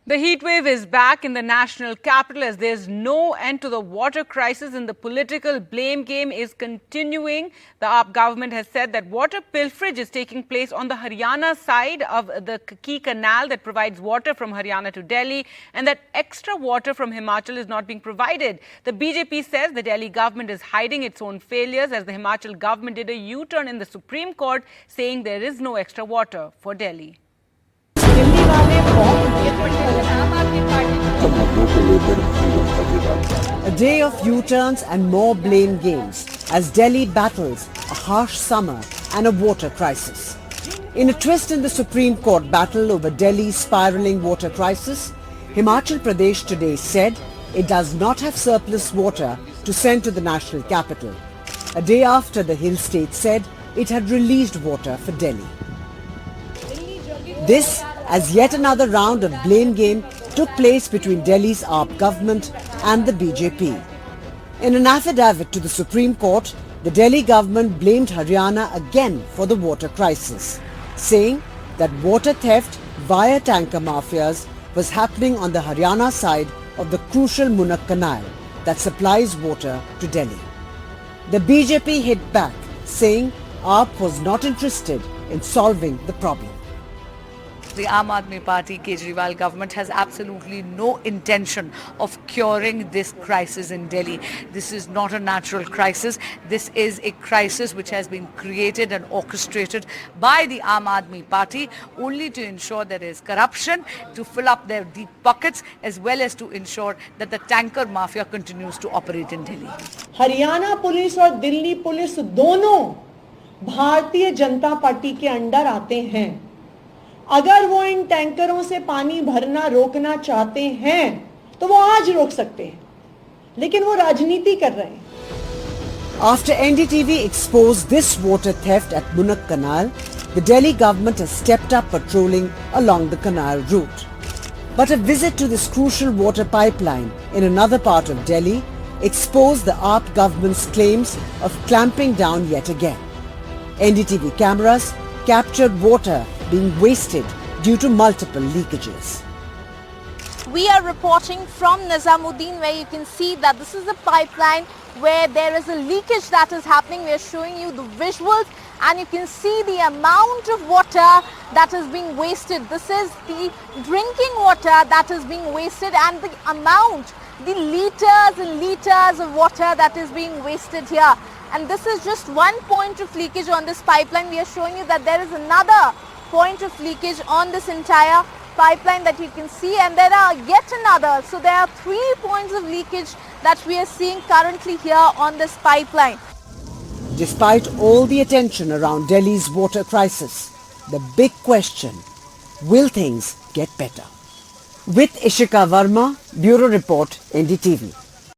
The heat wave is back in the national capital as there's no end to the water crisis and the political blame game is continuing. The AAP government has said that water pilferage is taking place on the Haryana side of the key canal that provides water from Haryana to Delhi, and that extra water from Himachal is not being provided. The BJP says the Delhi government is hiding its own failures as the Himachal government did a U-turn in the Supreme Court saying there is no extra water for Delhi. A day of U-turns and more blame games as Delhi battles a harsh summer and a water crisis. In a twist in the Supreme Court battle over Delhi's spiralling water crisis, Himachal Pradesh today said it does not have surplus water to send to the national capital, a day after the hill state said it had released water for Delhi. This, as yet another round of blame game took place between Delhi's AAP government and the BJP. In an affidavit to the Supreme Court, the Delhi government blamed Haryana again for the water crisis, saying that water theft via tanker mafias was happening on the Haryana side of the crucial Munak Canal that supplies water to Delhi. The BJP hit back, saying AAP was not interested in solving the problem. The Aam Aadmi Party Kejriwal government has absolutely no intention of curing this crisis in Delhi. This is not a natural crisis. This is a crisis which has been created and orchestrated by the Aam Aadmi Party only to ensure there is corruption, to fill up their deep pockets, as well as to ensure that the tanker mafia continues to operate in Delhi. Haryana police और Delhi police दोनों Bharatiya Janata party के under आते हैं। अगर वो इन टैंकरों से पानी भरना रोकना चाहते हैं तो वो आज रोक सकते हैं, लेकिन वो राजनीति कर रहे हैं। After NDTV exposed this water theft at Munak Canal, the Delhi government has stepped up patrolling along the canal route. But a visit to this crucial water pipeline in another part of Delhi exposed the AAP government's claims of clamping down yet again. NDTV cameras captured water being wasted due to multiple leakages. We are reporting from Nizamuddin, where you can see that this is a pipeline where there is a leakage that is happening. We are showing you the visuals and you can see the amount of water that is being wasted. This is the drinking water that is being wasted, and the amount, the liters and liters of water that is being wasted here. And this is just one point of leakage on this pipeline. We are showing you that there is another point of leakage on this entire pipeline that you can see, and there are yet another. So there are 3 points of leakage that we are seeing currently here on this pipeline. Despite all the attention around Delhi's water crisis, the big question, will things get better? With Ishika Verma, Bureau Report, NDTV.